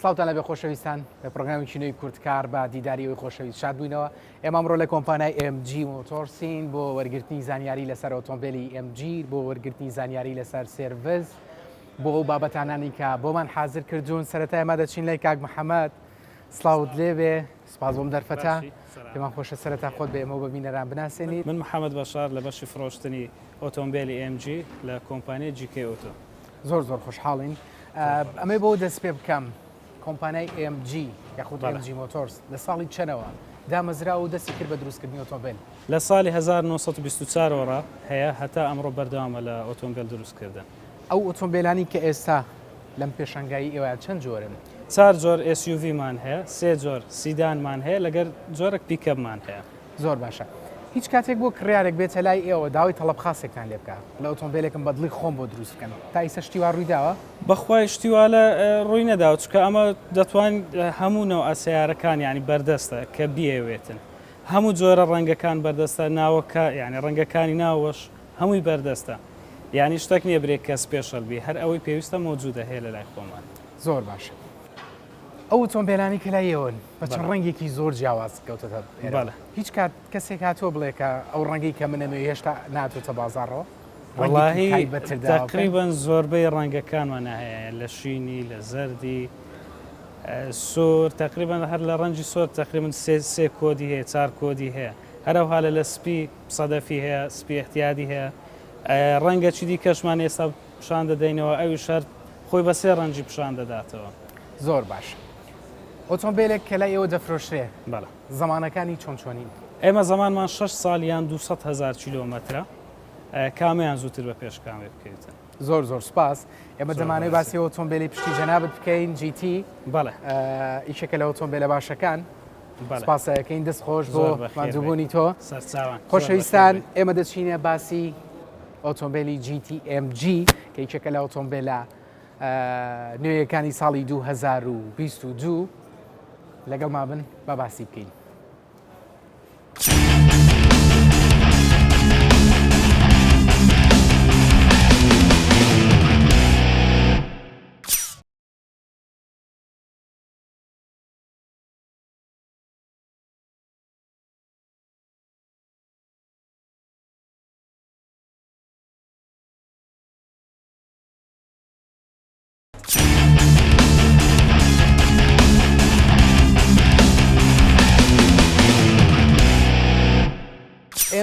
سڵاوتان لەبێ خۆشەویستان لە پرۆگرامی نوێی کورتکار بە دیداری ئەوی خۆشەویست شاد بووینەوە. ئێمە ئەمڕۆ لە کۆمپانیای MG مۆتۆرسین بۆ وەرگرتنی زانیاری لەسەر ئۆتۆمبیلی MG، بۆ وەرگرتنی زانیاری لەسەر سێرڤز، بۆ ئەو بابەتانانی کە بۆمان حازر کردوون. سەرەتا ئێمە دەچین لای کاک محەممەد، سڵاوت لێبێ، سپاس بۆم دەرفەتە. پێمان خۆشە سەرەتا خۆت بە ئێمە ببینەران بناسێنیت. من محەممەد بەشار لە بەشی فرۆشتنی ئۆتۆمبیلی MG لە کۆمپانیای GK ئۆتۆ. زۆر خۆشحاڵین. ئەمە بۆ دەست پێ بکەم کۆمپانیای MG یاخود MG مۆتۆرس لە ساڵی چەنەوە دامەزرا و دەستی کرد بە دروستکردنی ئۆتۆمبیل؟ لە ساڵی 1924 هەیە هەتا ئەمڕۆ بەردەوامە لە ئۆتۆمبیل دروستکردن. ئەو ئۆتۆمبیلانی کە ئێستا لەم پێشنگایی ئێوە چەند جۆرن؟ 4 جۆر SUV مان هەیە، 3 جۆر سیدانمان هەیە، لەگەر جۆرێک پیکەپمان هەیە. زۆر باشە. هیچ کاتێک بۆ کڕیارێک بێتە لای ئێوە داوای تەڵەب خاصێکتان لێ بکە لە ئۆتۆمبیلێکم بەدڵی خۆم بۆ دروست بکەن، تا ئیستا شتیوا ڕوویداوە؟ بەخوای شتیوالە ڕووی نەداوە، چکە ئەمە دەتوان هەموونەوە ئەسیارەکان ینی بەردەستە کە بیاوێتن. هەموو جۆرە ڕەنگەکان بەردەستە، ناوەکە ینی ڕەنگەکانی ناوەش هەمووی بەردەستە. ینی شتێک نییە برێک کە سپێشەل بی، هەر ئەوەی پێویستە مۆجودە هەیە لە لای خۆمان. زۆر باشە. ئەو ئۆتۆمبیلانی کە لایەوەن بە چەند ڕەنگێکی زۆر جیاواز کەوتەتە ئێرە. هیچ کات کەسێک هاتووە بڵێ کە ئەو ڕەنگی کە منەمێ هێشتا ناتوێتە بازاڕەوە؟ وەڵاهی تقریباً زۆربەی ڕەنگەکانمان هەیە، لە شینی، لە زەردی، سۆر، تقریباً هەر لە ڕەنجی سۆر تقریباً سێ کۆدی هەیە، 4 کۆدی هەیە. هەروەها لە سپی سەدەفی هەیە، سپی احتیادی هەیە. ڕەنگەکی دیکەشمان ئێستا پیشان دەدەینەوە، ئەوی شەر خۆی بە سێ ڕەنجی پیشان دەداتەوە. زۆر باش. ئۆتۆمبیلێک کە لای ئێوە دەفرۆشرێ بەڵێ زەمانەکانی چۆنین؟ ئێمە زەمانمان 6 ساڵیان 200,000 کیلۆمەترە، کامیان زووتر بە پێش کامێ بکەیتن. زۆر سپاس. ئێمە دەمانەوەی باسی ئۆتۆمبیلی پشتی جەنابەت بکەین GT. بەڵێ ئیشەکە لە ئۆتۆمبیلە باشەکان. سپاسەکەین دەست خۆش بۆ مادووبوونی تۆ. خۆشەویستان، ئێمە دەچینە باسی ئۆتۆمبیلی GT MG کە هیچەکە لە ئۆتۆمبیلە نوێیەکانی ساڵی 2022 لەگەڵ ما بن بە باسی بکەین.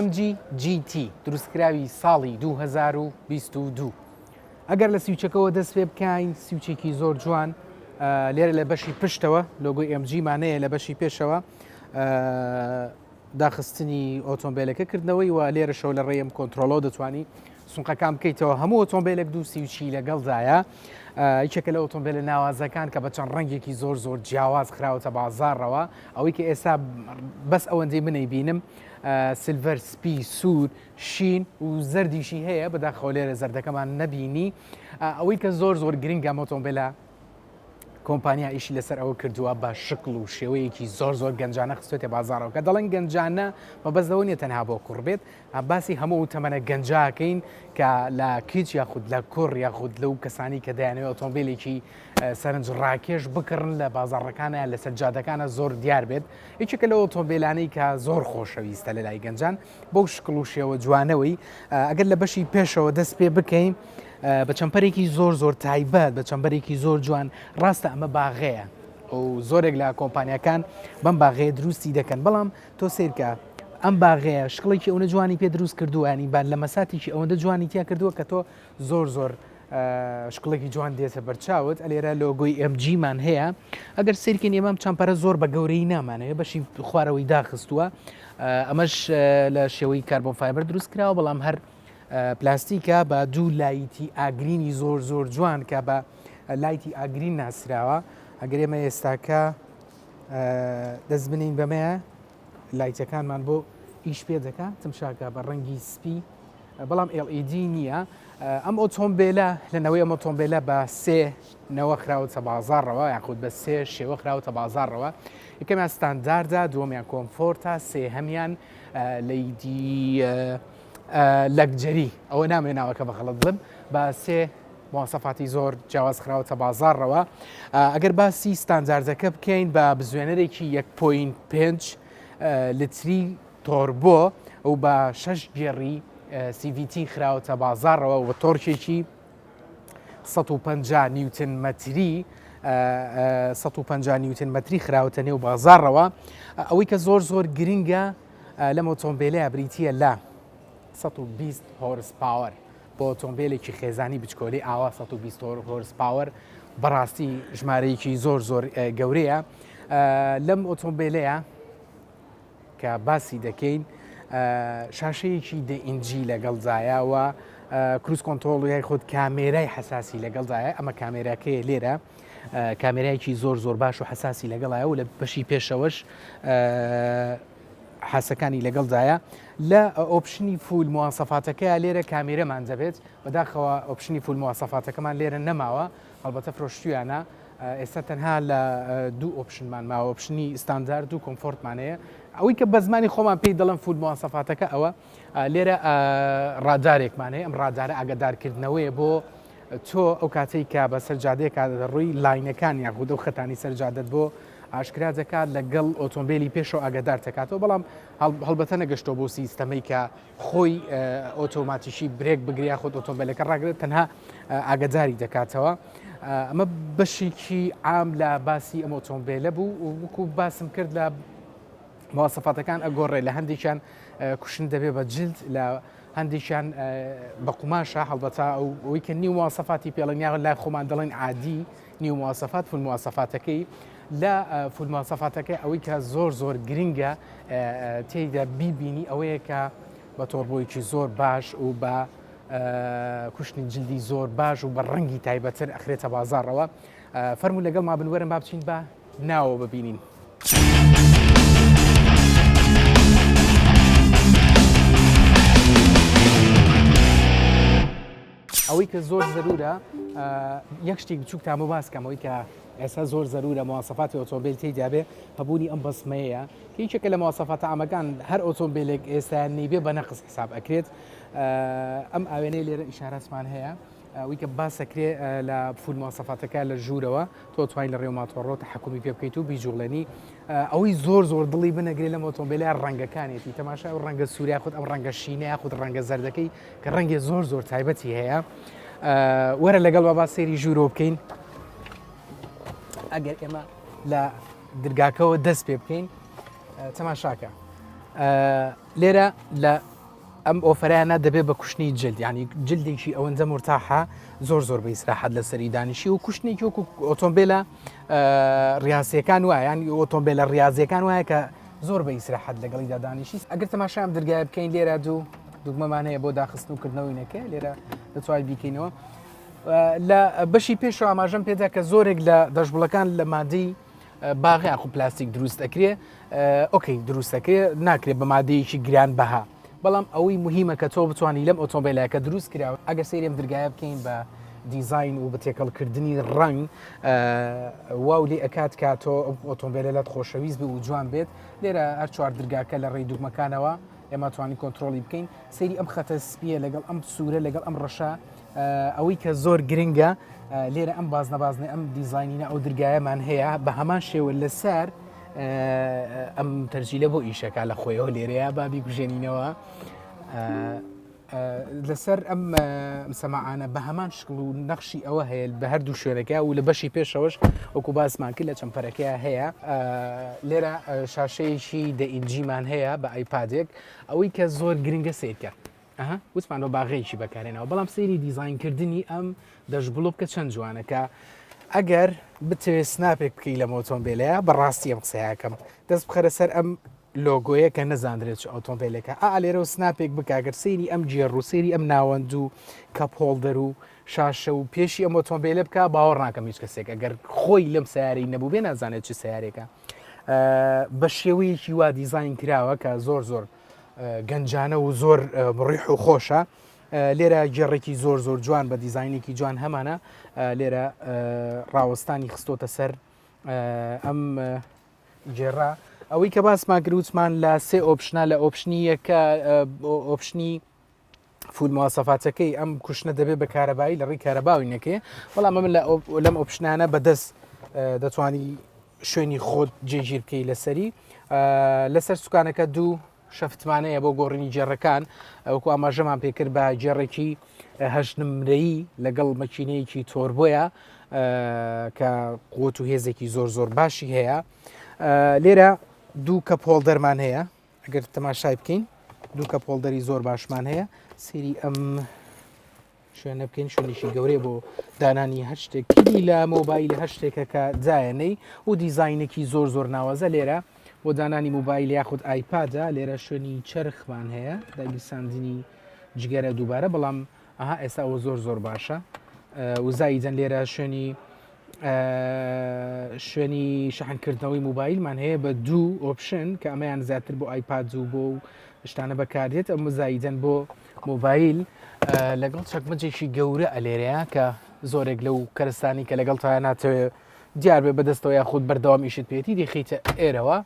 MG GT دروستکراوی ساڵی 2022. ئەگەر لە سیوچەکەەوە دەست پێ بکەین، سیوچێکی زۆر جوان لێرە لە بەشی پشتەوە لۆگۆی MG مانەیە، لە بەشی پێشەوە داخستنی ئۆتۆمبیلەکە کردنەوەی و لێرە شەو لە ڕێم کۆنتترۆلۆ دەتوانی سونقەکان بکەیتەوە. هەموو ئۆتۆمبیلێک دوو سیوچی لەگەڵدایە. هیچێکە لە ئۆتۆمبیلە ناوازەکان کە بە چەند ڕەنگێکی زۆر جیاواز خراوەتە بازاڕەوە، ئەوەی کە ئێستا بەس ئەوەندەی منەی بینم سیلڤەر، سپی، سوور، شین و زەردیشی هەیە، بەداخەوە لێرە زەردەکەمان نەبینی. ئەوەی کە زۆر گرنگە ئۆتۆمبیلە کۆمپانیا ئیشی لەسەر ئەوە کردووە بە شکل و شێوەیەکی زۆر گەنجانە خستێتە بازاڕەوە، کە دەڵێن گەنجانە مەبەستەوە نیە تەنها بۆ کوڕبێت، باسی هەموو تەمەنە گەنجاکەین کە لە کیچ یاخود لە کوڕ یاخود لەو کەسانی کە دەیانەوێت ئۆتۆمبیلێکی سەرنج ڕاکێش بکڕن لە بازاڕەکانە لە سەجادەکانە زۆر دیار بێت. یەکێکە لە ئۆتۆمبیلانەی کە زۆر خۆشەویستە لە لای گەنجان بەو شکل و شێوە جوانەوەی. ئەگەر لە بەشی پێشەوە دەست پێ بکەین بە چەمپەرێکی زۆر تایبەت، بە چەمبەرێکی زۆر جوان. ڕاستە ئەمە باغەیە و زۆرێک لە کۆمپانیەکان بەم باغەیە دروستی دەکەن، بەڵام تۆ سیرکە ئەم باغەیە شکڵێکی ئەوەندە جوانی پێ دروست کردووانی بان لە مەساتێکی ئەوەندە جوانی تیا کردووە کە تۆ زۆر شکڵێکی جوان دێتە بەرچاوت. ئەلێرە لۆگۆی MG مان هەیە. ئەگەر سیرکن ئێمەم چەمپەرە زۆر بە گەورەی نامانەیە، بەشی خوارەوەی داخستووە. ئەمەش لە شێوەی کاربۆن فایبەر دروست کراوە، بەڵام هەر پلاستیکە بە دوو لایتی ئاگرینی زۆر جوان کە بە لایتی ئاگرین ناسراوە. ئەگەر ئێمە ئێستاکە دەست بنین بەمەیە لایتەکانمان بۆ ئیش پێ دەکا تمشاکە بە ڕەنگی سپی، بەڵام LED نییە. ئەم ئۆتۆمبیلە لەنەوەی ئەم ئۆتۆمبیلە بە سێ نەوە خراوەتە بازاڕەوە یاخود بە سێ شێوە خراوەتە بازاڕەوە. یەکەمیان ستانداردە، دووەمیان کۆمفۆرتە، سێهەمیان لەیدی لەکجەری، ئەوە نامێناوەکە بە خەڵەت بڵم، بە سێ مواصفاتی زۆر جیاواز خراوەتە بازاڕەوە ئەگەر باسی ستانداردەکە بکەین بە بزوێنەرێکی 1.5 لتری تۆربۆ و بە 6 گێڕی CVT خراوەتە بازاڕەوە و بە تۆرکێکی 150 نیوتن مەتری 150 نیوتن مەتری خراوەتە نێو بازاڕەوە ئەوەی کە زۆر گرینگە لەم ئۆتۆمبیلەیە بریتیە لە 120 هۆرس پاوەر بۆ ئۆتۆمبیلێکی خێزانی بچکۆلی ئاوا 120 هۆرس پاوەر بەڕاستی ژمارەیەکی زۆر گەورەیە لەم ئۆتۆمبیلەیە کە باسی دەکەین شاشەیەکی دئینجی لەگەڵدایەوە کروس کۆنتۆڵ یای خۆت کامێرای حساسی لەگەڵدایە ئەمە کامێراکەیە لێرە کامێرایکی زۆر باش و حساسی لەگەڵایە و لە بەشی پێشەوەش حاسەکانی لەگەڵدایە لە ئۆپشنی فول مواسەفاتەکە لێرە کامێرەمان دەبێت بەداخەوە ئۆپشنی فول مواسەفاتەکەمان لێرە نەماوە هەڵبەتە فرۆشتویانە ئێستا تەنها لە دوو ئۆپشنمان ماوە ئۆپشنی ستاندارد و کۆمفۆرتمانەیە ئەوەی کە بە زمانی خۆمان پێی دەڵم فول مواسەفاتەکە ئەوە لێرە ڕادارێکمان هەیە ئەم ڕادارە ئاگادارکردنەوەیە بۆ تۆ ئەو کاتەی کە بە سەرجادەیە ڕووی لاینەکان یاخود و خەتانی سەرجادت بۆ ئاشکرا دەکات لەگەڵ ئۆتۆمبیلی پێشەوە ئاگادار دەکاتەوە بەڵام هەڵبەتە نەگەشتۆ بۆ سیستەمەی کە خۆی ئۆتۆماتیشی برێک بگریا خۆت ئۆتۆمبیلەکە ڕاگرێت تەنها ئاگاداری دەکاتەوە ئەمە بەشێکی عام لە باسی ئەم ئۆتۆمبیلە بوو وەکو باسم کرد لە مواسەفاتەکان ئەگۆڕێ لە هەندێکیان کوشن دەبێ بە جلد لە هەندێکیان بە قوماشە هەڵبەتا ئەوەی کە نیو مواسەفاتی پێڵنیاغ لای خۆمان دەڵێن عادی نیو مواسەفات فول مواسەفاتەکەی لە فول مواسەفاتەکەی ئەوەی کە زۆر گرینگە تێیدا بیبینی ئەوەیە کە بە تۆڕبۆیکی زۆر باش و بە کوشتنی جلدی زۆر باش و بە ڕەنگی تایبەتر ئەخرێتە بازاڕەوە فەرموو لەگەڵ ما بنوەرن با بچین بە ناوە ببینین. ئەوەی کە زۆر زەرورە یەک شتێک بچووک تامە باسکەم ئەوەی کە ئێستا زۆر زەرورە مواسەفاتی ئۆتۆمبیل تێیدا بێ هەبوونی ئەم بەسمەیە کە هیچێکە لە مواسەفاتە ئامەکان هەر ئۆتۆمبیلێک ئێستا نەیبێ بە نەقص حساب ئەکرێت ئەم ئاوێنەی لێرە ئیشارەتمان هەیە ئەوەی کە باسەکرێ لە فول مواسەفاتەکە لە ژوورەوە تۆ توانین لە ڕێوماتۆڕۆ تەحکومی پێ بکەیت و بیجوڵێنی ئەوەی زۆر دڵی بنەگرێ لەم ئۆتۆمبیلە ڕەنگەکانێتی تەماشای و ڕەنگە سووریا خودت ئەم ڕەنگە شینەیە خودت ڕەنگە زەردەکەی کە ڕەنگی زۆر تایبەتی هەیە وەرە لەگەڵ با سێری ژوورۆ بکەین ئەگەر ئێمە لە درگاکەوە دەست پێ بکەین تەماشاکە لێرە لە ئەم ئۆفرانە دەبێت بە کوشتنی جلد ینی جلدێکی ئەوەندە مرتاحە زۆر بە ئیسراحەت لە سەری دانیشی و کوشتنێکی وەکو ئۆتۆمبیلە ڕاستیەکان وایە ینی ئۆتۆمبیلە ڕاضیەکان وایە کە زۆر بە ئیسراحەت لەگەڵیدا دانیشی ئەگەر تەماشام دەرگای بکەین لێرە دوگمەمان هەیە بۆ داخستن و کردنەوەینەکە لێرە دەتوانین بیکەینەوە لە بەشی پێشەوە ئاماژەم پێدا کە زۆرێک لە دەشبڵەکان لە مادەی باغی یاخو پلاستیک دروست دەکرێ ئۆکەی دروستەکرێ ناکرێت بە مادەیەکی گران بەها بەڵام ئەوەی مهمە کە تۆ بتوانانی لەم ئۆتۆمبیلەکە دروست کراوە ئەگەر سێریم دەرگایە بکەین بە دیزاین و بە تێکەڵکردنی ڕنگ واو لێ ئەکات کە تۆ ئۆتۆمبیلە لەت خۆشەویست بێ و جوان بێت لێرە هەر چوار دەرگاکە لە ڕێی دوگمەکانەوە ئێمە توانین کۆنتترۆلی بکەین سەیری ئەم خەتە سپیە لەگەڵ ئەم سوورە لەگەڵ ئەم ڕەشە ئەوەی کە زۆر گرنگە لێرە ئەم بازنە ئەم دیزاینینە ئەو دەرگایەمان هەیە بە هەمان شێوە لەسەر ئەم تەرجیلە بۆ ئیشەکە لە خۆیەوە لێرەیە بابی کوژێنینەوە لەسەر ئەم سەماعانە بە هەمان شکڵ و نەخشی ئەوە هەیە بە هەردوو شوێنەکە و لە بەشی پێشەوەش وەکو باسمان کرد لە چەمپەرەکەیە هەیە لێرە شاشەیەکی دەئینجیمان هەیە بە ئایپادێک ئەوەی کە زۆر گرنگە سیرکە وتمان بە باغێکی بەکارێنەوە بەڵام سەیری دیزاینکردنی ئەم دەشبڵۆ بکە چەند جوانەکە ئەگەر بتوێت سناپێک بکەی لە ئۆتۆمبیلەیە بەڕاستی ئەم قسەیەکەم دەست بخەرە سەر ئەم لۆگۆیە کە نەزانرێت ئۆتۆمبیلەکە لێرە و سناپێک بکگەر سەیری ئەم جێڕ و سەیری ئەم ناوەند و کەپۆڵدەر و شاشە و پێشی ئەم ئۆتۆمبیلە بکە باوەڕ ناکەم هیچ کەسێک ئەگەر خۆی لەم سیارەی نەبوو بێ نازانێت چی سیارێکە بە شێوەیەکی وا دیزاین کراوە کە زۆر گەنجانە و زۆر ڕیح و خۆشە لێرە گێڕێکی زۆر جوان بە دیزاینێکی جوان هەمانە لێرە ڕاوەستانی خستۆتە سەر ئەم گێڕا ئەوەی کە باسمان گروتمان لە سێ ئۆپشنە لە ئۆپشنی یەکە ئۆپشنی فول مواصفاتەکەی ئەم کوشتە دەبێت بە کارەبایی لە ڕێی کارەباوی نەکێ بەڵام من لەم ئۆپشنانە بەدەست دەتوانی شوێنی خۆت جێگیر بکەی لەسەری لەسەر سوکانەکە دوو شەفتمانەیە بۆ گۆڕینی جێڕەکان ئەوکو ئاماژەمان پێکرد بە جێڕێکی هەشت نمرەیی لەگەڵ مەکینەیەکی تۆربۆیە کە قوت و هێزێکی زۆر باشی هەیە لێرە دوو کە پۆڵدەرمان هەیە ئەگەر تەماشای بکەین دوو کە پۆڵدەری زۆر باشمان هەیە سری ئەم شوێنە بکەین شوێنیشی گەورەی بۆ دانانی هەر شتێکی لە مۆبایل هەر شتێکە کە جایەنەی و دیزاینێکی زۆر ناوازە لێرە بۆ دانانی مۆبایل یاخود ئایپادە لێرە شوێنی چرخمان هەیە داگیرساندنی جگەرە دووبارە بەڵام ئەها ئێستا ئەوە زۆر باشە وزاییدەن لێرە شوێنی شەحنکردنەوەی مۆبایلمان هەیە بە دوو ئۆپشن کە ئەمەیان زیاتر بۆ ئایپاد و بۆ شتانە بەکاردێت ئەم زاییدەن بۆ مۆبایل لەگەڵ چەکمەجێکی گەورە ئەلێرەیە کە زۆرێک لەو کەرستانی کە لەگەڵ تایە ناتەوێت دیار بێ بەدەستەوە یاخود بەردەوام ئیشت پێێتی دیخیتە ئێرەوە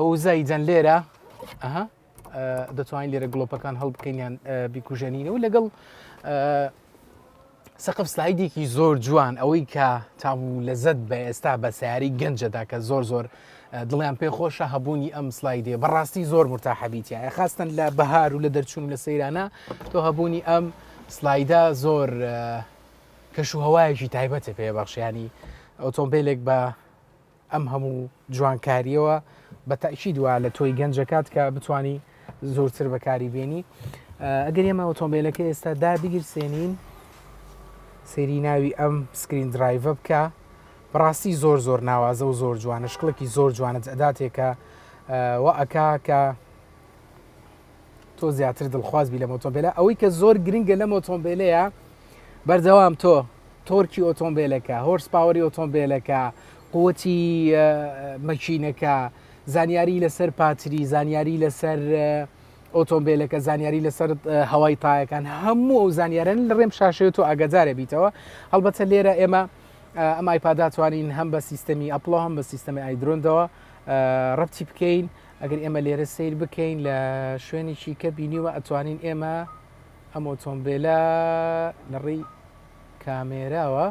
و زاییدەن لێرە دەتوانین لێرە گڵۆپەکان هەڵبکەینیان بیکوژێنینەوە لەگەڵ سەقف سلایدێکی زۆر جوان ئەوەی کە تام لەزەت بە ئێستا بە سیاری گەنجەدا کە زۆر دڵیان پێخۆشە هەبوونی ئەم سلایدێ بەڕاستی زۆر مرتاحەبیتیە خاستن لە بەهار و لە دەرچوون لە سەیرانە تۆ هەبوونی ئەم سلایدا زۆر کەشوهەوایەکی تایبەتە پێبەخشیانی ئۆتۆمبیلێک بە ئەم هەموو جوانکاریەوە بە تاکید دووە لە تۆی گەنجەکات کە بتانی زۆرتر بەکاری بێنی ئەگەر ئێمە ئۆتۆمبیلەکە ئێستا دابیگیرسێنین سێری ناوی ئەم سکرین درایڤە بکە بەڕاستی زۆر ناوازە و زۆر جوانە شکڵێکی زۆر جوانت ئەداتێکە وەئەکا کە تۆ زیاتر دڵخوازبی لە ئۆتۆمبیلە ئەوەی کە زۆر گرنگە لەم ئۆتۆمبیلەیە بەردەوام تۆ تۆرکی ئۆتۆمبیلەکە هۆرس پاوەری ئۆتۆمبیلەکە قوتی مەکینەکە زانیاری لەسەر پاتری زانیاری لەسەر ئۆتۆمبیلەکە زانیاری لەسەر هەوای تایەکان هەموو ئەو زانیارن لە ڕێم شاشێت و ئاگادارە بیتەوە هەڵبەتە لێرە ئێمە ئەم ئایپاداتوانین هەم بە سیستەمی ئەپڵۆ هەم بە سیستەمی ئایدرۆندەوە ڕەتی بکەین ئەگەر ئێمە لێرە سیر بکەین لە شوێنێکی کە بینیوە ئەتوانین ئێمە ئەم ئۆتۆمبیلە لە ڕێی کامێراوە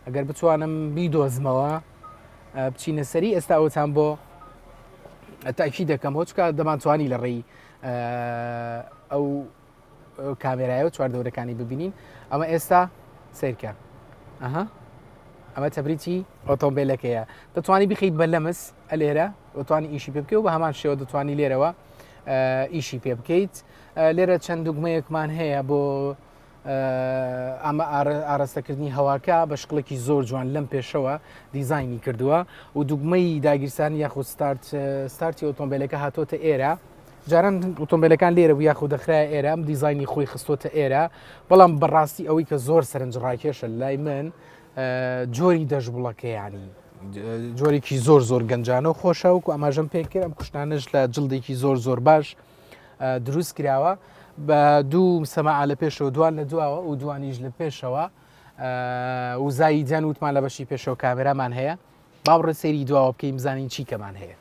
ئەگەر بتوانم بیدۆزمەوە بچینە سەری ئێستا ئەوتان بۆ تاکی دەکەم هۆچکە دەمانتوانی لە ڕێی ئەو کامێرایە و چواردەورەکانی ببینین ئەمە ئێستا سیرکە ئەمە تەبریتی ئۆتۆمبیلەکەیە دەتوانی بخیت بە لەمس ئەلێرە دەتوانی ئیشی پێ بکەیت و بە هەمان شێوە دەتوانی لێرەوە ئیشی پێ بکەیت لێرە چەند دوگمەیەکمان هەیە بۆ ئەمە ئاراستەکردنی هەواکە بە شکڵێکی زۆر جوان لەم پێشەوە دیزایانی کردووە و دوگمەی داگیرسانی یاخود ستارتی ئۆتۆمبیلەکە هاتۆتە ئێرە جاران ئۆتۆمبیلەکان لێرە بوو یاخود دەخرای ئێرە ئەم دیزایانی خۆی خستۆتە ئێرە بەڵام بەڕاستی ئەوەی کە زۆر سەرنجڕاکێشە لای من جۆری دەژبوڵەکەیانی جۆرێکی زۆر گەنجانە و خۆشەوەکو ئاماژەم پێکرد ئەم کوشتانش لە جڵدێکی زۆر باش دروست کراوە بە دوو سەماع لە پێشەوە دوان لە دواوە و دوانیش لە پێشەوە و زاییدەن وتمان لە بەشی پێشەوە کامێرامان هەیە باوڕە سەیری دواوە بکەین بزانین چیکەمان هەیە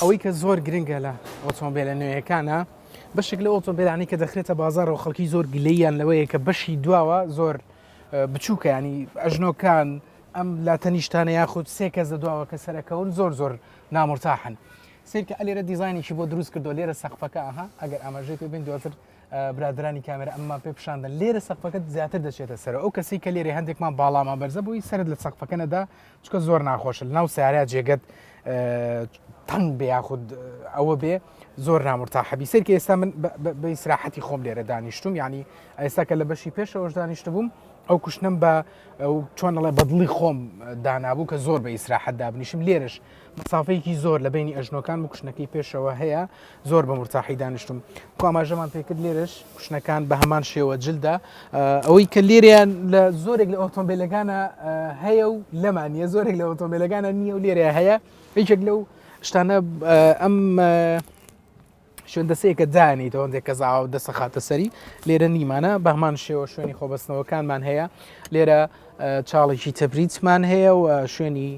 ئەوەی کە زۆر گرنگە لە ئۆتۆمبیلە نوێیەکانە بەشێک لە ئۆتۆمبیلانی کە دەخرێتە بازارەوە خەڵکی زۆر گلەیان لەوەیە کە بەشی دواوە زۆر بچووکە ینی ئەژنۆکان ئەم لا تەنیشتانە یاخود سێ کەس دەدواوە کە سەرەکەون زۆر نامرتاحن سیرکە ئەلێرە دیزایانێکی بۆ دروست کردو لێرە سەقفەکە ئەگەر ئاماژەی پێ بین دواتر برادرانی کامێرە ئەمما پێ پیشاندن لێرە سەقفەکەت زیاتر دەچێتە سەر ئەو کەسی کە لێرە هەندێکمان باڵامان بەرزە بووی سەرت لە سەقفەکەنەدا چکە زۆر ناخۆشە لەناو سیارەیە جێگەت تەنگ بێ یاخود ئەوە بێ زۆر نامرتاحەبی سەرکە ئێستا من بە ئیسراحەتی خۆم لێرە دانیشتوم ینی ئێستا کە لە بەشی پێشەوەش دانیشتە بووم ئەو کوشتنم بە چۆنەڵێ بەدڵی خۆم دانابوو کە زۆر بە ئیسراحەت دابنیشم لێرش مسافەیەکی زۆر لە بینی ئەژنۆکان و کوشتنەکەی پێشەوە هەیە زۆر بە مرتاحی دانیشتم کو ئاماژەمان پێکرد لێرش کوشتنەکان بە هەمان شێوە جلدا ئەوەی کە لێریان لە زۆرێک لە ئۆتۆمبیلەکانە هەیە و لەمانە زۆرێک لە ئۆتۆمبیلەکانە نییە و لێرە هەیە هیچێک لەو شتانە ئەم شوێن دەسەیەکە دانیتەوە هەندێک کە زاوە دەسەخاتە سەری لێرە نیمانە بە هەمان شێوە شوێنی خۆبەستنەوەکانمان هەیە لێرە چاڵێکی تەبریتمان هەیە و شوێنی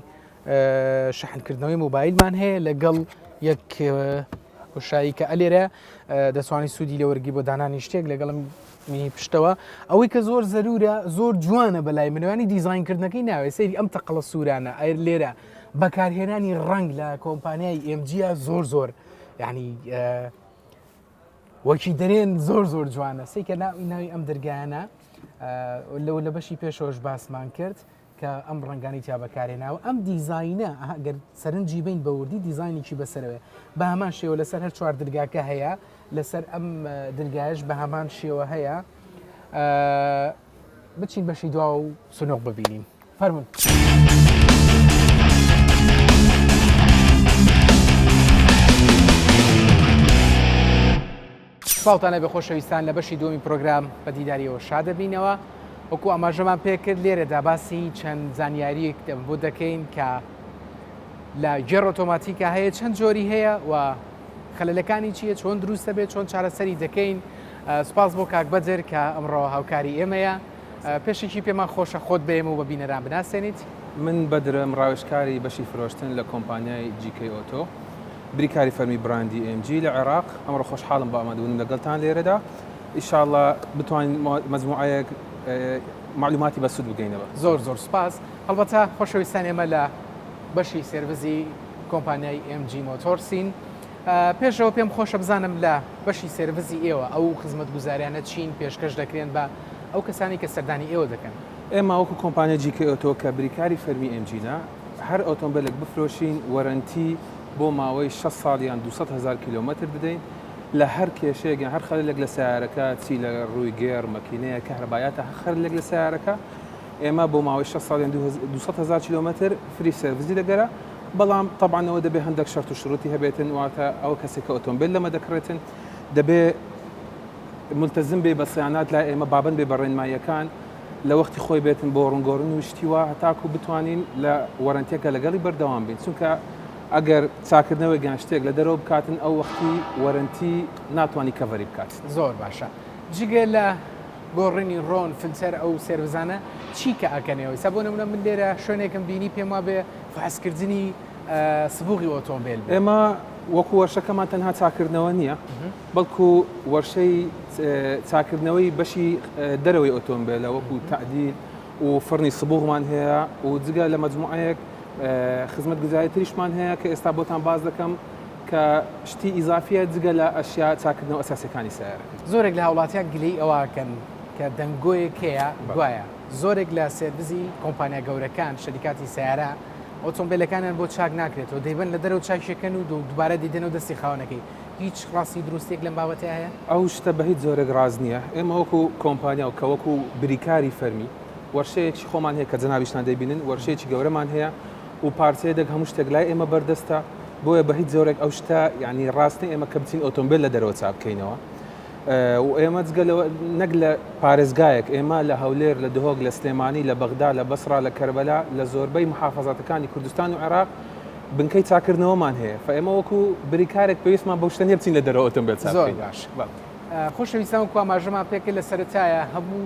شەحنکردنەوەی مۆبایلمان هەیە لەگەڵ یەک وشایی کە ئەلێرە دەتوانانی سوودی لە وەرگی بۆ دانانی شتێک لەگەڵم مینی پشتەوە ئەوەی کە زۆر زەرورە زۆر جوانە بەلای منوانی دیزاینکردنەکەی ناوێت سەیری ئەم تەقڵە سوورانە ئەر لێرە بەکارهێنانی ڕنگ لە کۆمپانیای ئMG زۆر یعنی وەکی دەرێن زۆر جوانە سی کە ناوی ئەم دەرگایانە لە بەشی پێشەوەش باسمان کرد کە ئەم ڕنگانی تا بەکارێناوە ئەم دیزاینە ئەگەر سەرنجی بین بەوردی دیزاینێکی بەسەرەوە بە هەمان شێوە لەسەر هەر چوار دەرگاکە هەیە لەسەر ئەم دەرگایش بە هەمان شێوە هەیە بچین بەشی دوا و سنۆق ببینیم فەرمون. ساڵتانە بە خۆشەویستان لە بەشی دومی پرۆگرام بە دیداریەوە شادەبینەوە وەکو ئاماژەمان پێکرد لێرەدا باسی چەند زانیاریەک بۆ دەکەین کە لە گێڕ ئۆتۆماتیکە هەیە چەند جۆری هەیە و خەلەلەکانی چییە چۆن دروستە بێت چۆن چارەسەری دەکەین. سپاس بۆ کاک بەجر کە ئەمڕۆ هاوکاری ئێمەیە پێشێکی پێمان خۆشە خۆت بێم و بە بینەران بناسێنیت. من بەدرم ڕاوێژکاری بەشی فرۆشتن لە کۆمپانیای GK ئۆتۆ بریکاری فەرمی براندی MG لە عێراق ئەمڕۆ خۆشحاڵم بە ئامادەبوونم لەگەڵتان لێرەدا ئینشاءڵڵا بتوانین مەجموعەیەک معلوماتی بەسوود بگەینەوە. زۆر سپاس. هەڵبەتە خۆشەویستان ئێمە لە بەشی سێرڤیزی کۆمپانیای MG مۆتۆرسین. پێشەوە پێم خۆشە بزانم لە بەشی سێرڤیزی ئێوە ئەو خزمەتگوزاریانە چین پێشکەش دەکرێن بە ئەو کەسانی کە سەردانی ئێوە دەکەن. ئێمە وەکو کۆمپانیا GK ئۆتۆ کە بریکاری فەرمی MG-نا هەر ئۆتۆمبیلێک بفرۆشین وەرەنتی بۆ ماوەی 6 ساڵیان 200,000 کیلومتر بدەین لە هەر کێشەیەک هەر خەلێک لە سیارەکە چی لە ڕووی گێر مەکینەیە کەهرەبایاتە هەر خەلێک لە سیارەکە ئێمە بۆ ماوەی 6 ساڵیان 200,000 کیلومتر فری سێرڤیزی دەگەرە. بەڵام طبعاً ئەوە دەبێت هەندێک شەرت و شروعی هەبێتن واتە ئەو کەسێک کە ئۆتۆمبیل لەمە دەکڕێتن دەبێت ملتەزم بێ بە سیانات لای ئێمە بابند بێ بە ڕێنماییەکان لە وەختی خۆی بێتن بۆ ڕوونگۆڕن و شتیوە هەتاکو بتوانین لە وەرەنتیەکە لەگەڵی بەردەوام بین چونکە ئەگەر چاکردنەوەی گیان شتێک لە دەرەوە بکاتن ئەو وەختی وەرەنتی ناتوانانی کەڤەری بکات. زۆر باشە. جگە لە گۆڕینی ڕۆن فلتەر ئەو سێرڤزانە چی کە ئەکەنەوەی سە بۆ نمونە من لێرە شوێنێکم بینی پێم وا بێ فحسکردنی سبوغی ئۆتۆمبیل. ئێمە وەکو وەرشەکەمان تەنها چاکردنەوە نییە بەڵکو وەرشەی چاکردنەوەی بەشی دەرەوەی ئۆتۆمبیلە وەکو تعدیل و فڕنی سبوغمان هەیە و جگە لە مەجموعەیەک خزمەتگوزاری تریشمان هەیە کە ئێستا بۆتان باز دەکەم کە شتی ئیزافیە جگە لە ئەشیا چاکردنەوە ئەساسیەکانی سیارە. زۆرێک لە هاوڵاتیان گلەی ئەوەکەن کە دەنگۆیەک هەیە گوایە زۆرێک لە سێرڤیزی کۆمپانیا گەورەکان شەریکاتی سیارە ئۆتۆمبیلەکانیان بۆ چاک ناکرێتەوە دەیبن لە دەرەوە چاکشەکەن و دووبارە دیدنەوە دەستی خاونەکەی هیچ ڕاستی دروستێک لەم بابەتە هەیە؟ ئەو شتە بە هیچ زۆرێک ڕاز نییە. ئێمە وەکو کۆمپانیا و کە وەکو بریکاری فەرمی وەرشەیەکی خۆمان هەیە کە جەنابیشتان دەیبینن وەرشەیەکی گەورەمان هەیە و پارچەیەک هەموو شتێک لای ئێمە بەردەستە بۆیە بە هیچ زۆرێک ئەو شتە یعنی ڕاستی ئێمە کە بچین ئۆتۆمبیل لە دەرەوە چاک بکەینەوە و ئێمە جگەلەوە نەک لە پارێزگایەک ئێمە لە هەولێر لە دهۆک لە سلێمانی لە بەغدا لە بەسرا لە کەربەلا لە زۆربەی محافەزاتەکانی کوردستان و عێراق بنکەی چاکردنەوەمان هەیە ئێمە وەکو بریکارێک پێویستمان بەو شتە نیە بچین لە دەرەوە ئۆتۆمبیل چاک بکەین. زۆر باش. خۆشەویستان وەکو ئاماژەمان پێکرد لە سەرەتایە هەموو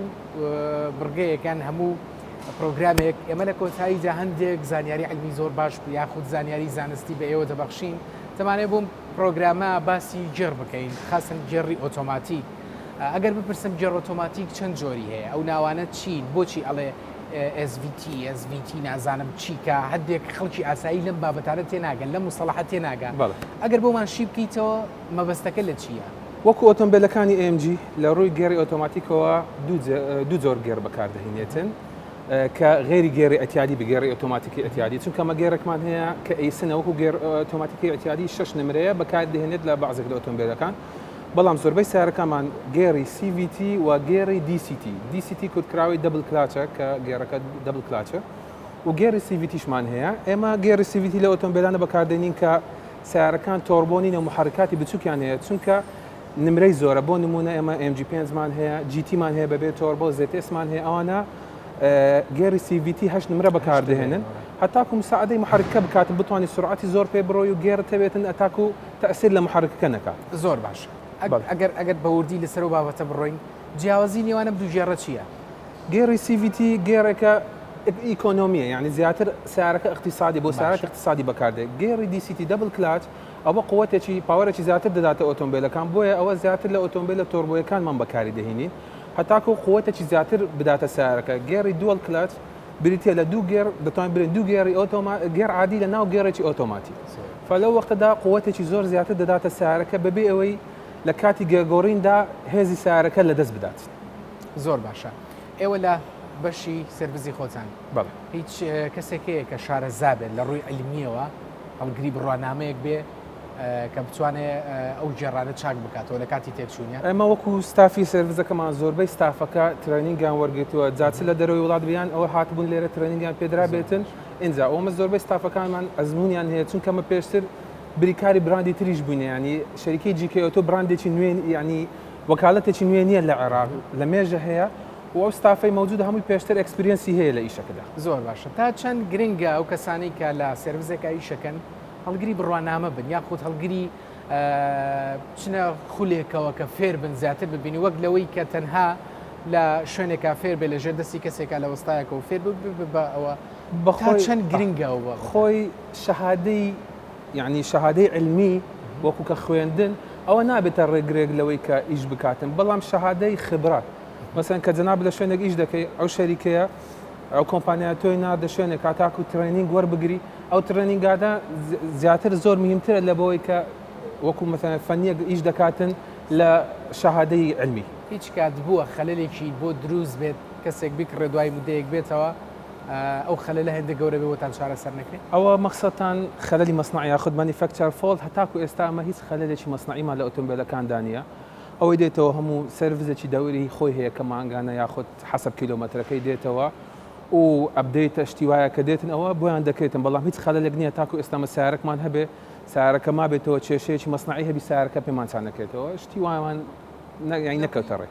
بڕگەیەکان هەموو پرۆگرامێک ئێمە لە کۆتاییدا هەندێک زانیاری علمی زۆر باش یاخود زانیاری زانستی بە ئێوە دەبەخشین دەمانێت بۆم پرۆگرامە باسی جێڕ بکەین خاصن جێڕی ئۆتۆماتیک. ئەگەر بپرسم جێڕ ئۆتۆماتیک چەند جۆری هەیە ئەو ناوانە چین بۆچی ئەڵێ SVT نازانم چیکە هەندێک خەڵکی ئاسایی لەم بابەتانە تێناگەن لە مستەڵەحە تێناگەن ئەگەر بۆمان شی بکەیتەوە مەبەستەکە لە چییە؟ وەکو ئۆتۆمبیلەکانی MG لە ڕووی گێڕی ئۆتۆماتیکەوە دوو جۆر گێڕ بەکاردەهێنێتن کە غێری گێڕی ئەتیادی بگێڕی ئۆتۆماتیکی ئەتیادی چونکە مە گێڕێکمان هەیە کە ئەیسنە وەکو گێر ئۆتۆماتیکی ئەتیادی 6 نمرەیە بەکاردەهێنێت لە بەعزێک لە ئۆتۆمبیلەکان بەڵام زۆربەی سیارەکەمان گێڕی CVT و گێڕی DCT کورتکراوی دەبل کلاچە کە گێڕەکە دەبل کلاچە و گێڕی CVTشمان هەیە. ئێمە گێڕی CVT لە ئۆتۆمبیلانە بەکاردێنین کە سیارەکان تۆربۆنینە محرکاتی بچووکیان هەیە چونکە نمرەی زۆرە بۆ نمونە ئێمە MG5مان هەیە GTمان هەیە بەبێت تۆربۆ ZSمان هەیە ئەوانە گێڕی CVT 8 نمرە بەکاردەهێنن هەتاکو مساعدەی محرکەکە بکاتن بتوانانی سرعەتی زۆر پێ بڕۆی و گێڕ تەبێتن ئەتاکو تەئسیر لە محرکەکە نەکات. زۆر باش. ئەگەر بەوردی لەسەر و بابەتە بڕۆین جیاوازی نێوانە دوو گێڕە چییە؟ گێڕی CVT گێڕێکە ئیکۆنۆمیە یعنی زیاتر سیارەکە اقتصادی بۆ سیارەت اقتصادی بەکاردێت گێڕی دیسیتی دەبل کلات ئەوە قوتێکی پاوەرێکی زیاتر دەداتە ئۆتۆمبیلەکان بۆیە ئەوە زیاتر لە ئۆتۆمبیلە تۆربۆیەکانمان بەکاری دەهێنین هەتاکو قوتێکی زیاتر بداتە سیارەکە گێڕی دووەل کلات بریتە لە دوو گێر دەتوانین برین دوو گێڕی گێر عادی لە ناو گێڕێکی ئۆتۆماتی فلەو وەختەدا قوتێکی زۆر زیاتر دەداتە سیارەکە بەبێ ئەوەی لە کاتی گێگۆڕیندا هێزی سیارەکە لەدەست بدات زۆر باشە ئێوە لە بەشی سرویسی خۆتان هیچ کەسێکەیە کە شارەزا بێت لە ڕووی ئەلمیەوە هەڵگری بڕوانامەیەک بێ کە بتوانێت ئەو جێڕانە چاک بکاتەوە لە کاتی تێکچوونیە ئەمە وەکو ستافی سرویسەکەمان زۆربەی ستافەکە ترێنینگیان وەرگێتووە جاچ لە دەرەوەی وڵات بیان ئەوە هاتبوون لێرە ترێنینگیان پێدرا بێتن اینجا ئەومە زۆربەی ستافەکانمان ئەزمونیان هەیە چونکە مە پێشتر بریکاری براندی تریش بووینە ینی شەریکی جیکە ئۆتۆ براندێکی نوێن ینی وەکالەتێکی نوێ نییە لە عێراق لە مێژە هەیە و ئەو ستافەی مەوجود هەمووی پێشتر ئەکسپریەنسی هەیە لە ئیشەکەدا زۆر باشە تا چەند گرنگە ئەو کەسانی کە لە سرویسێکە ئیشەکەن هەڵگری بڕوانامە بن یاخود هەڵگری چنە خولێکەوە کە فێر بن زیاتر ببینی وەک لەوەی کە تەنها لە شوێنێکا فێر بێ لە ژێر دەستی کەسێکە لە وەستایەکە و فێر ئەوە بەخۆی چەند گرنگەوە خۆی شەهادەی یعنی شەهادەی علمی وەکو کە خوێندن ئەوە نابێتە ڕێگرێک لەوەی کە ئیش بکاتن بەڵام شەهادەی خبرات مەسەن کە جەناب لە شوێنێک ئیش دەکەی ئەو شەریکەیە ئەو کۆمپانیا تۆی نادە شوێنێک کاتاکو ترێنینگ وەربگری ئەو ترێنینگادا زیاتر زۆر مهمترە لە بەوەی کە وەکو مەسەن فەنیەک ئیش دەکاتن لە شەهادەی علمی هیچ کات بووە خەلەلێکی بۆ دروست بێت کەسێک بکڕێ دوای مودەیەک بێتەوە ئەو خەلەلە هەندێک گەورە بێتان چارەسەر نەکەین ئەوە مەقسەتان خەلەلی مەصنعی یاخود مانیفەکچەر فۆڵت هەتاکو ئێستا ئەمە هیچ خەلەلێکی مەصنعیمان لە ئۆتۆمبیلەکاندا نیە ئەوەی دێتەوە هەموو سەرڤیزێکی دەوری خۆی هەیە کە مانگانە یاخود حەسەب کیلۆمەترەکەی دێتەوە و ئەبدەیتە شتیوایە کە دێتن ئەوە بۆیان دەکرێتن بەڵام هیچ خەلەلێک نییە تاکو ئێستا مە سیارەکمان هەبێ سیارەکە ما بێتەوە کێشەیەکی مەصنعی هەبی سیارەکە پێمان چان نەکرێتەوە شتیوایمان نەکەوتە ڕێ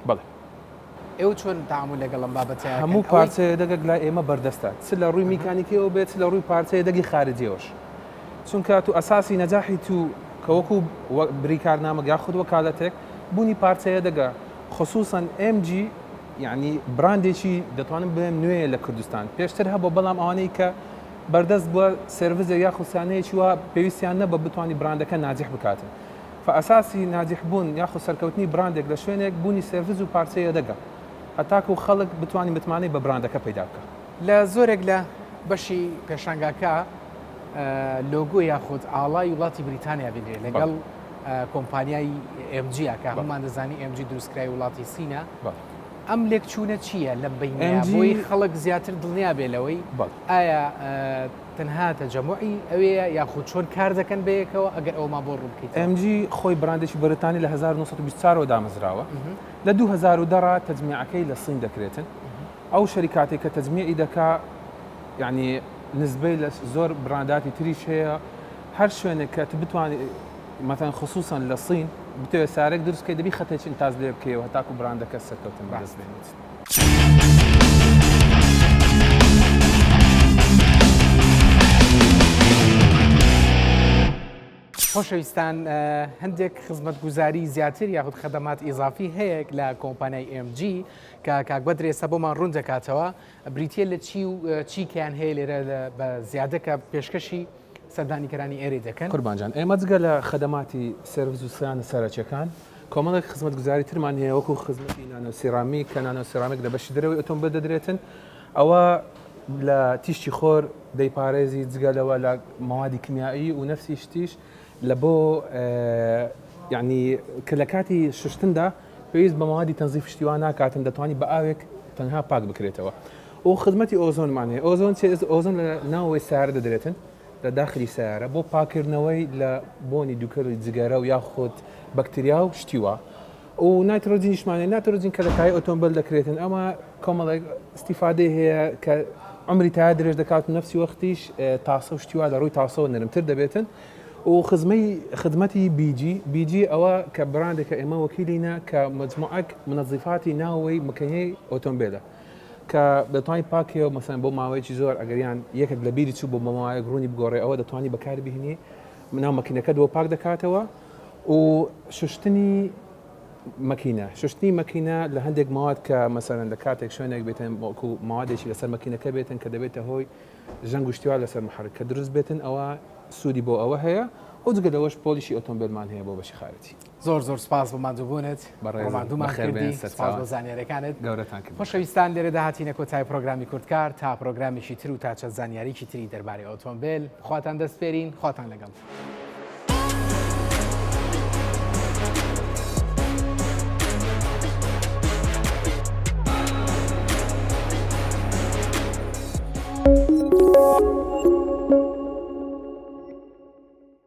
بەڵێ ئێوە چۆن تاامل لەگەڵم بابەتە هەموو پارچەیە دەگەک لای ئێمە بەردەستە چ لە ڕووی میکانیکیەوە بێت لە ڕووی پارچەیە دەگی خارجیەوەش چونکە تو ئەساسی نەجاحی تو کە وەکو بریکارنامە یاخود وەکالەتێک بوونی پارچەیە دەگە خصوصا MG یعنی براندێکی دەتوانم بێم نوێ لە کوردستان پێشتر هەبوو بەڵام ئەوانەی کە بەردەست بووە سرویزە یا خوسانەیەکی وە پێویستیان نەبە بتوانانی براندەکە ناجح بکاتن فەساسی ناجح بوون یاخود سەرکەوتنی براندێک لە شوێنێک بوونی سرویز و پارچەیە دەگە هەتاکو خەڵک بتوانانی متمانەی بە براندەکە پیدا بکە لە زۆرێک لە بەشی پێشانگاکە لۆگۆ یاخود ئاڵای وڵاتی بریتانیا بینێ لەگەڵ کۆمپانیای MG کە هەمومان دەزانی MG دروستکرای وڵاتی سینە ئەم لێکچوونە چییە لە بەینەوەی خەڵک زیاتر دڵنیا بێلەوەی ئایا تەنها تەجەموعی ئەوەیە یاخود چۆن کار دەکەن بەیەکەوە ئەگەر ئەوما بۆ ڕووبکەیت MG خۆی براندێکی بەریتانی لە 1924 دامەزراوە لە 2010 تەجمیعەکەی لە سین دەکرێتن ئەو شەریکاتێک کە تەجمیعی دەکا یعنی نسبەی لە زۆر برانداتی تریش هەیە هەر شوێنێک کە بتوانانی مثلا خصوصا لە سین بتوێ سارێک دروستکەی دەبی خەتێکی ئینتاز لێ بکەوە هەتاکو براندەکە سەرکەوتن بەدەست بێنێت. خۆشەویستان هەندێک خزمەتگوزاری زیاتر یاخود خەدەمات ئیزافی هەیە لە کۆمپانیای MG کە کاکبەدر ئێستا بۆمان ڕوون دەکاتەوە بریتە لە چی و چیکیان هەیە لێرە بە زیادەکە پێشکەشی سەردانیکەرانی ئێرە دەکەن. قوربانجان ئێمە جگە لە خەدەماتی سرویس و سیانە سەرچەکان کۆمەڵێک خزمەتگوزاری ترمان هەیە وەکو خزمەتی نانۆسیرامیک کە نانۆسیرامیک لە بەشی درەوەی ئۆتۆمبیل دەدرێتن ئەوە لە تیشتی خۆر دەیپارێزی جگەلەوە لە مەوادی کیمیایی و نەفسی شتیش لە بۆ یعنی کە لە کاتی ششتندا پێویست بە مەوادی تەنزیف شتیوان ناکاتن دەتوانی بە ئاوێک تەنها پاک بکرێتەوە و خزمەتی ئۆزۆنمان هەیە ئۆزۆن ئۆزۆن لە ناوەوەی سیارە دەدرێتن لە داخلی سیارە بۆ پاکردنەوەی لە بۆنی دووکەڵی جگەرە و یاخود بەکتریا و شتیوە و نایترۆجینیشمانێ ناترۆجین کە لە تای ئۆتۆمبیل دەکرێتن ئەمە کۆمەڵێک استیفادەی هەیە کە عمری تا درێژ دەکات و نەفسی وەختیش تاسە و شتیوا لە ڕووی تاسەوە نەرمتر دەبێتن و خزمەتی بیجی ئەوە کە براندێکە ئێمە وەکیلینە کە مجموعەک منەظیفاتی ناوەوەی مکەنەی ئۆتۆمبیلە کە دەتوانین پاکەوە مەسەن بۆ ماوەیەکی زۆر ئەگەریان یەکێک لە بیری چوو بۆ مەماوەیەک ڕوونی بگۆڕێ ئەوە دەتوانانی بەکاری بهێنی ناو مەکینەکە دۆ پاک دەکاتەوە و ششتنی ماکینە شتنی ماکینە لە هەندێک مواد کە مەسەرەن لە کاتێک شوێنێک بێتن وەکو موادێکی لەسەر ماکینەکە بێتن کە دەبێتە هۆی ژەنگ و شتیوار لەسەر محرک کە دروست بێتن ئەوە سوودی بۆ ئەوە هەیە ئەو جگە لەوەش پۆلیشی ئۆتۆمبیلمان هەیە بۆ بەشی خارجی زۆر سپاس بۆ مادووبوونت ڕۆماندوومان کردی سپاس بۆ زانیاریەکانت گەورەتان کرد خۆشەویستان لێرە داهاتینە کۆتای پرۆگرامی کورتکار تا پرۆگرامیشی تر و تا چەند زانیاریی تری دەربارەی ئۆتۆمبیل خواتان دەستپێرین خواتان لەگەڵ